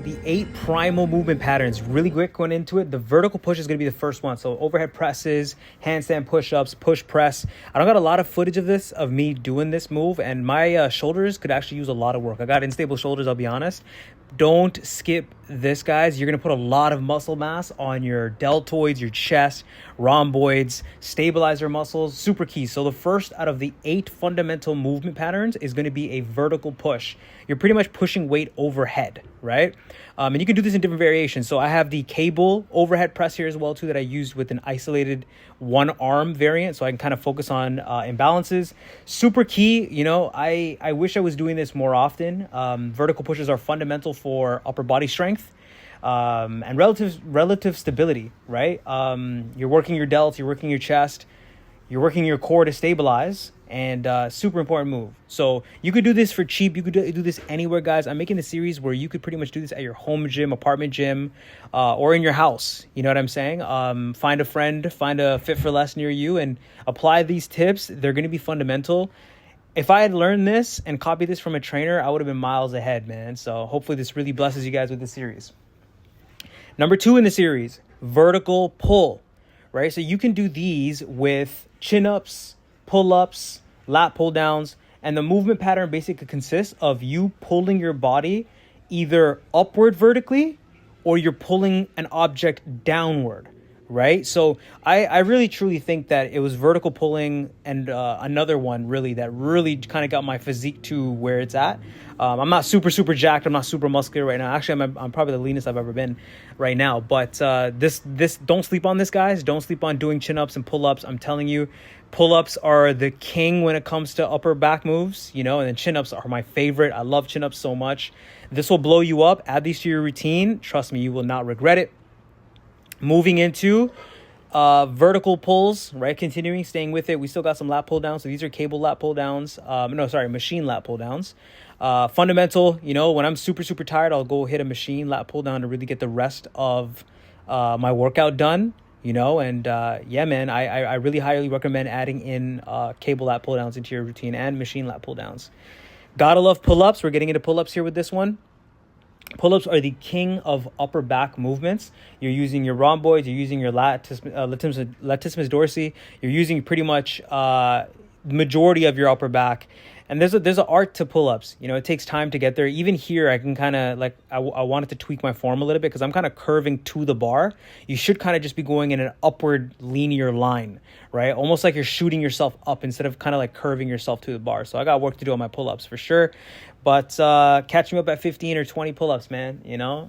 the 8 primal movement patterns. Really quick going into it. The vertical push is going to be the first one. So overhead presses, handstand push-ups, push press. I don't got a lot of footage of this, of me doing this move, and my shoulders could actually use a lot of work. I got unstable shoulders, I'll be honest. Don't skip this, guys. You're going to put a lot of muscle mass on your deltoids, your chest, rhomboids, stabilizer muscles, super key. So the first out of the 8 fundamental movement patterns is going to be a vertical push. You're pretty much pushing weight overhead, right? And you can do this in different variations. So I have the cable overhead press here as well too that I used with an isolated one arm variant, so I can kind of focus on imbalances. Super key. You know, I wish I was doing this more often. Vertical pushes are fundamental for upper body strength and relative stability, right? You're working your delts, you're working your chest, you're working your core to stabilize, and super important move. So you could do this for cheap. You could do this anywhere, guys. I'm making a series where you could pretty much do this at your home gym, apartment gym, or in your house. You know what I'm saying? Find a friend, find a Fit for Less near you, and apply these tips. They're going to be fundamental. If I had learned this and copied this from a trainer, I would have been miles ahead, man. So hopefully this really blesses you guys with this series. Number 2 in the series, vertical pull, right? So you can do these with chin-ups, pull-ups, lat pull-downs, and the movement pattern basically consists of you pulling your body either upward vertically or you're pulling an object downward, right? So I really truly think that it was vertical pulling and another one really that really kind of got my physique to where it's at. I'm not super jacked. I'm not super muscular right now. Actually, I'm probably the leanest I've ever been right now. But this don't sleep on this, guys. Don't sleep on doing chin-ups and pull-ups. I'm telling you, pull-ups are the king when it comes to upper back moves, you know, and then chin-ups are my favorite. I love chin-ups so much. This will blow you up. Add these to your routine. Trust me, you will not regret it. Moving into vertical pulls, right? Continuing, staying with it. We still got some lat pull downs. So these are cable lat pull downs. Machine lat pull downs. Fundamental, you know, when I'm super tired, I'll go hit a machine lat pull down to really get the rest of my workout done, you know. And yeah, man, I really highly recommend adding in cable lat pull downs into your routine and machine lat pull downs. Gotta love pull-ups. We're getting into pull-ups here with this one. Pull-ups are the king of upper back movements. You're using your rhomboids, you're using your latissimus dorsi, you're using pretty much the majority of your upper back. And there's an art to pull-ups. You know, it takes time to get there. Even here, I can kind of like, I wanted to tweak my form a little bit because I'm kind of curving to the bar. You should kind of just be going in an upward linear line, right? Almost like you're shooting yourself up instead of kind of like curving yourself to the bar. So I got work to do on my pull-ups for sure. But catch me up at 15 or 20 pull-ups, man. You know,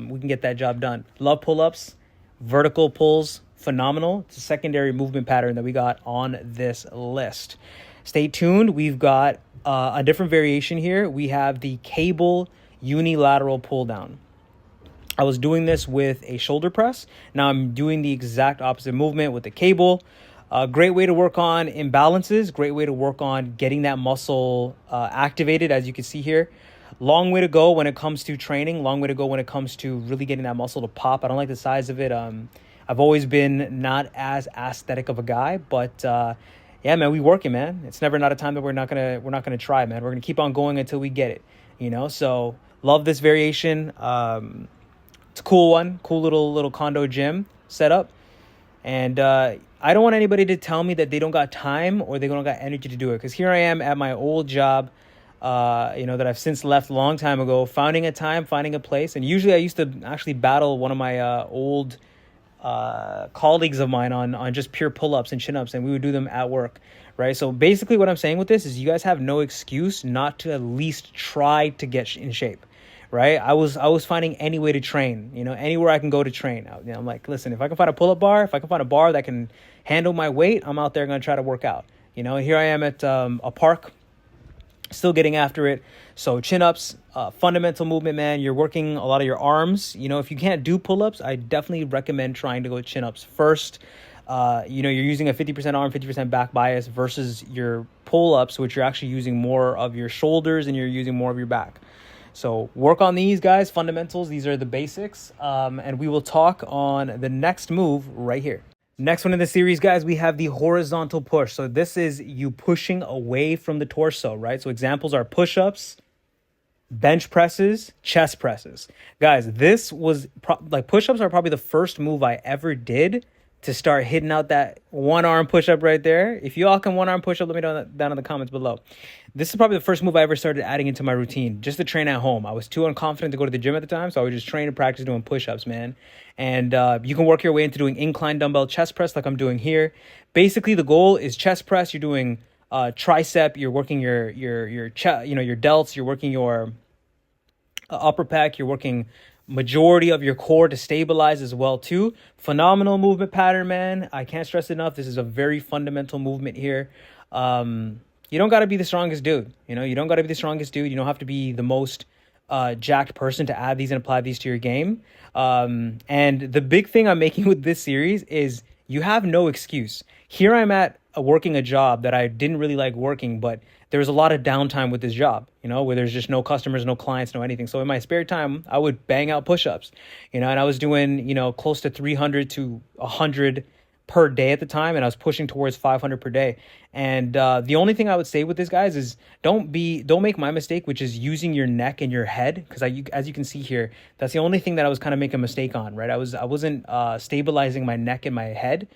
we can get that job done. Love pull-ups, vertical pulls, phenomenal. It's a secondary movement pattern that we got on this list. Stay tuned. We've got a different variation here. We have the cable unilateral pull down. I was doing this with a shoulder press. Now I'm doing the exact opposite movement with the cable. Great way to work on imbalances. Great way to work on getting that muscle activated, as you can see here. Long way to go when it comes to training. Long way to go when it comes to really getting that muscle to pop. I don't like the size of it. I've always been not as aesthetic of a guy, but yeah, man, we working, man. It's never not a time that we're not gonna try, man. We're gonna keep on going until we get it, you know. So love this variation. It's a cool one, cool little condo gym setup, and I don't want anybody to tell me that they don't got time or they don't got energy to do it. Because here I am at my old job, you know, that I've since left a long time ago, finding a time, finding a place, and usually I used to actually battle one of my old colleagues of mine on just pure pull-ups and chin-ups, and we would do them at work, right? So basically what I'm saying with this is you guys have no excuse not to at least try to get in shape, right? I was finding any way to train, you know, anywhere I can go to train. You know, I'm like, listen, if I can find a pull-up bar, if I can find a bar that can handle my weight, I'm out there going to try to work out, you know. Here I am at a park, still getting after it. So chin-ups, fundamental movement, man. You're working a lot of your arms. You know, if you can't do pull-ups, I definitely recommend trying to go chin-ups first. You know, you're using a 50% arm, 50% back bias versus your pull-ups, which you're actually using more of your shoulders and you're using more of your back. So work on these, guys, fundamentals. These are the basics. And we will talk on the next move right here. Next one in the series, guys, we have the horizontal push. So this is you pushing away from the torso, right? So examples are push-ups, bench presses, chest presses. Guys, this was like push-ups are probably the first move I ever did to start hitting out that one arm push-up right there. If you all can one arm push-up, let me know down in the comments below. This is probably the first move I ever started adding into my routine just to train at home. I was too unconfident to go to the gym at the time, so I would just train and practice doing push-ups, man. And you can work your way into doing incline dumbbell chest press like I'm doing here. Basically, the goal is chest press. You're doing tricep. You're working your chest, your delts. You're working your upper pec. You're working majority of your core to stabilize as well too. Phenomenal movement pattern, man. I can't stress enough. This is a very fundamental movement here. You don't got to be the strongest dude. You don't got to be the strongest dude. You don't have to be the most jacked person to add these and apply these to your game. And the big thing I'm making with this series is you have no excuse. Here I'm at working a job that I didn't really like working, but there was a lot of downtime with this job, where there's just no customers, no clients, no anything. So in my spare time, I would bang out push-ups, and I was doing, close to 300 to 100 per day at the time, and I was pushing towards 500 per day. And the only thing I would say with this, guys, is don't make my mistake, which is using your neck and your head, because as you can see here, that's the only thing that I was kind of making a mistake on, right? I wasn't stabilizing my neck and my head.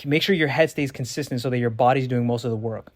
Make sure your head stays consistent so that your body's doing most of the work.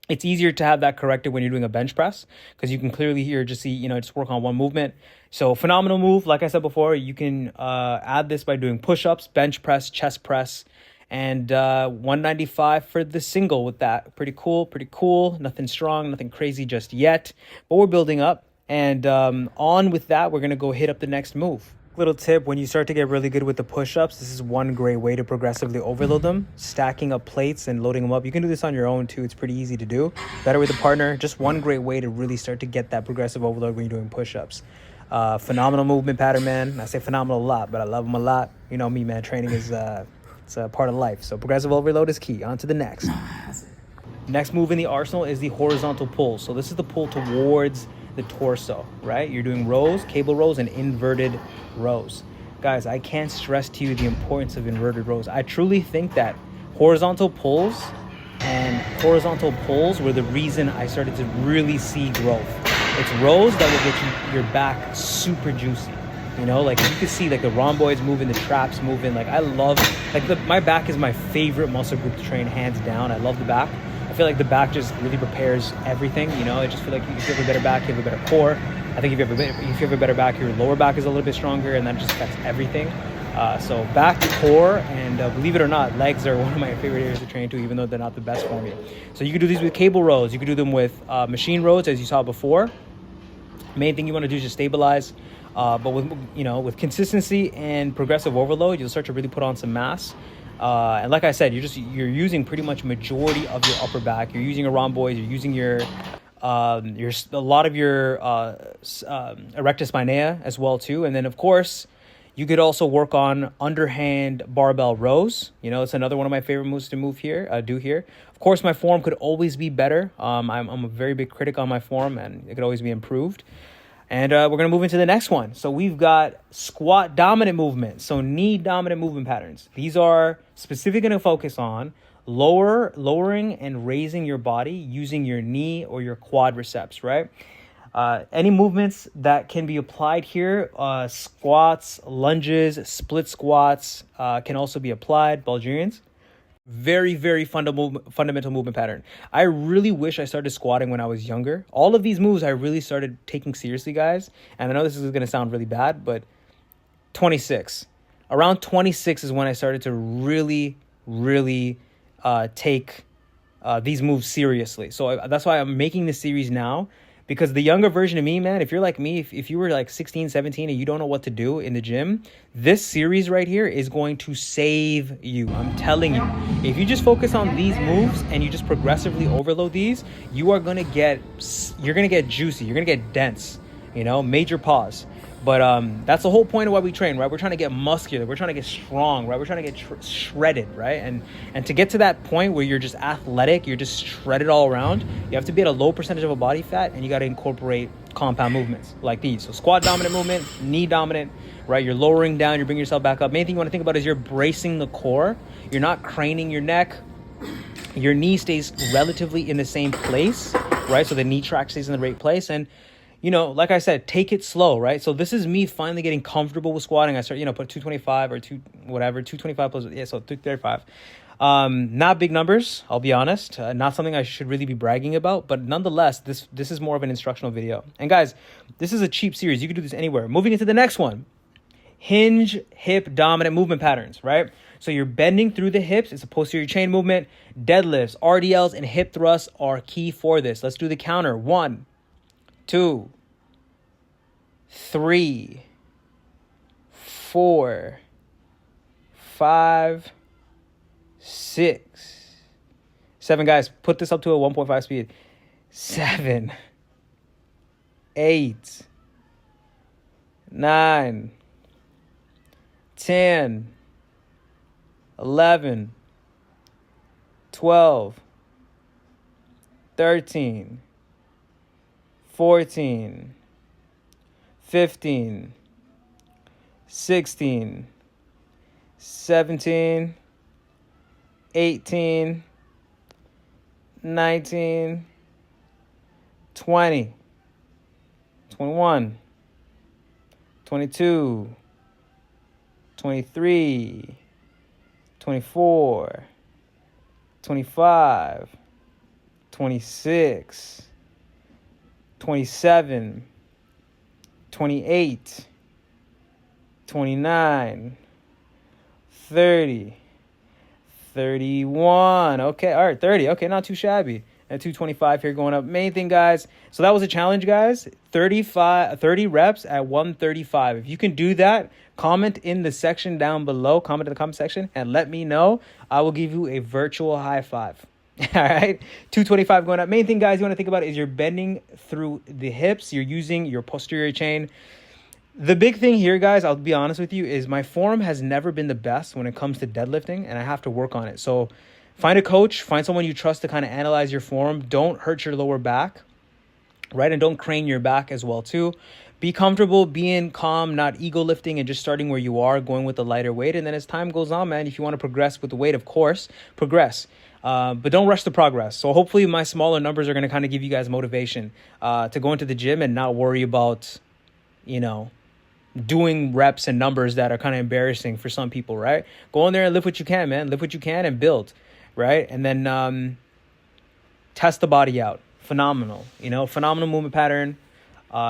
It's easier to have that corrected when you're doing a bench press, because you can clearly here just see, just work on one movement. So phenomenal move. Like I said before, you can add this by doing push-ups, bench press, chest press, and 195 for the single with that. Pretty cool. Nothing strong, nothing crazy just yet, but we're building up. And on with that, we're going to go hit up the next move. Little tip, when you start to get really good with the push-ups, this is one great way to progressively overload them, stacking up plates and loading them up. You can do this on your own too. It's pretty easy to do. Better with a partner. Just one great way to really start to get that progressive overload when you're doing push-ups. Phenomenal movement pattern, man. I say phenomenal a lot, but I love them a lot. You know me, man. Training is it's a part of life. So progressive overload is key. On to the next. Next move in the arsenal is the horizontal pull. So this is the pull towards the torso, right? You're doing rows, cable rows, and inverted rows. Guys, I can't stress to you the importance of inverted rows. I truly think that horizontal pulls were the reason I started to really see growth. It's rows that will get your back super juicy. Like you can see like the rhomboids moving, the traps moving. Like I love, my back is my favorite muscle group to train, hands down. I love the back. I feel like the back just really prepares everything. I just feel like if you have a better back, you have a better core. I think if you have a better back, your lower back is a little bit stronger, and that just affects everything. So back, core, and believe it or not, legs are one of my favorite areas to train to, even though they're not the best for me. So you can do these with cable rows. You can do them with machine rows, as you saw before. Main thing you want to do is just stabilize. But with consistency and progressive overload, you'll start to really put on some mass. And like I said, you're using pretty much majority of your upper back. You're using your rhomboids. You're using a lot of your erectus spinae as well too. And then of course, you could also work on underhand barbell rows. It's another one of my favorite moves to do here. Of course, my form could always be better. I'm a very big critic on my form, and it could always be improved. And we're going to move into the next one. So we've got squat dominant movement. So knee dominant movement patterns. These are specifically going to focus on lowering and raising your body using your knee or your quadriceps, right? Any movements that can be applied here, squats, lunges, split squats can also be applied, Bulgarians. Very, very fundamental movement pattern. I really wish I started squatting when I was younger. All of these moves I really started taking seriously, guys. And I know this is going to sound really bad, but 26. Around 26 is when I started to really, really take these moves seriously. So that's why I'm making this series now. Because the younger version of me, man, if you're like me, if you were like 16, 17 and you don't know what to do in the gym, this series right here is going to save you. I'm telling you. If you just focus on these moves and you just progressively overload these, you're going to get juicy. You're going to get dense, major pause. But that's the whole point of why we train, right? We're trying to get muscular. We're trying to get strong, right? We're trying to get shredded, right? And to get to that point where you're just athletic, you're just shredded all around, you have to be at a low percentage of a body fat, and you got to incorporate compound movements like these. So squat dominant movement, knee dominant, right? You're lowering down, you're bringing yourself back up. Main thing you want to think about is you're bracing the core. You're not craning your neck. Your knee stays relatively in the same place, right? So the knee track stays in the right place. And you know, like I said, take it slow, right? So this is me finally getting comfortable with squatting. I start, you know, put 225 or 225 plus, yeah, so 235. Not big numbers, I'll be honest. Not something I should really be bragging about, but nonetheless, this is more of an instructional video. And guys, this is a cheap series. You can do this anywhere. Moving into the next one, hinge hip dominant movement patterns, right? So you're bending through the hips. It's a posterior chain movement. Deadlifts, RDLs, and hip thrusts are key for this. Let's do the counter. 1, 2, 3, 4, 5, 6, 7. Guys, put this up to a 1.5 speed. 7, 8, 9, 10, 11, 12, 13, 14, 15, 16, 17, 18, 19, 20, 21, 22, 23, 24, 25, 26, 27, 28, 29, 30, 31. Okay, all right, 30. Okay, not too shabby. At 225 here going up. Main thing, guys. So that was a challenge, guys. 30 reps at 135. If you can do that, comment in the section down below. Comment in the comment section and let me know. I will give you a virtual high five. All right, 225 going up. Main thing, guys, you want to think about is you're bending through the hips. You're using your posterior chain. The big thing here, guys, I'll be honest with you, is my form has never been the best when it comes to deadlifting, and I have to work on it. So find a coach, find someone you trust to kind of analyze your form. Don't hurt your lower back, right? And don't crane your back as well, too. Be comfortable, being calm, not ego lifting, and just starting where you are, going with the lighter weight. And then as time goes on, man, if you want to progress with the weight, of course, progress. But don't rush the progress. So hopefully my smaller numbers are going to kind of give you guys motivation to go into the gym and not worry about, you know, doing reps and numbers that are kind of embarrassing for some people, right? Go in there and lift what you can, man. Lift what you can and build, right? And then test the body out. Phenomenal, you know, phenomenal movement pattern.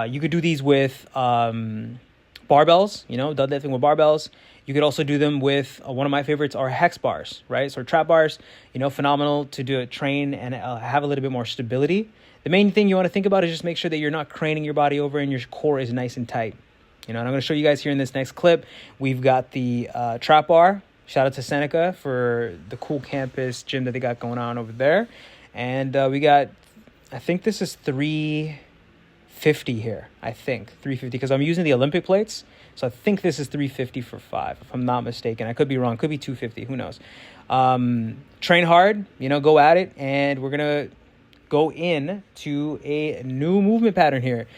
You could do these with barbells, you know, deadlifting with barbells. You could also do them with one of my favorites are hex bars, right? So trap bars, you know, phenomenal to do it, train and have a little bit more stability. The main thing you want to think about is just make sure that you're not craning your body over and your core is nice and tight. You know, and I'm going to show you guys here in this next clip. We've got the trap bar. Shout out to Seneca for the cool campus gym that they got going on over there. And we got, I think this is 350 here. I think 350 because I'm using the Olympic plates. So I think this is 350 for 5, if I'm not mistaken. I could be wrong. Could be 250. Who knows? Train hard. You know, go at it. And we're going to go in to a new movement pattern here.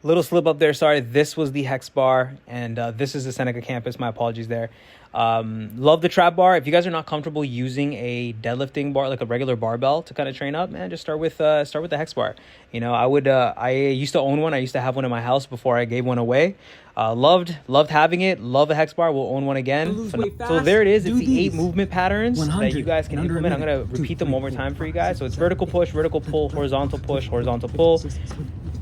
Little slip up there. Sorry. This was the hex bar. And this is the Seneca campus. My apologies there. Love the trap bar. If you guys are not comfortable using a deadlifting bar, like a regular barbell to kind of train up, man, just start with the hex bar. You know, I used to own one. I used to have one in my house before I gave one away. Loved having it. Love a hex bar. We'll own one again. So there it is. It's the 8 movement patterns that you guys can implement. I'm going to repeat them one more time for you guys. So it's vertical push, vertical pull, horizontal push, horizontal pull.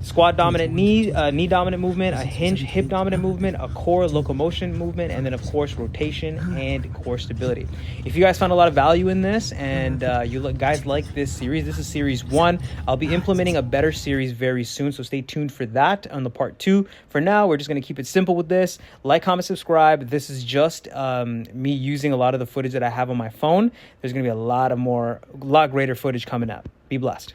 Squat dominant knee dominant movement, a hinge hip dominant movement, a core locomotion movement, and then of course rotation and core stability. If you guys found a lot of value in this and guys like this series, this is series 1. I'll be implementing a better series very soon, so stay tuned for that on the part 2. For now, we're just going to keep it simple with this. Like, comment, subscribe. This is just me using a lot of the footage that I have on my phone. There's going to be a lot greater footage coming up. Be blessed.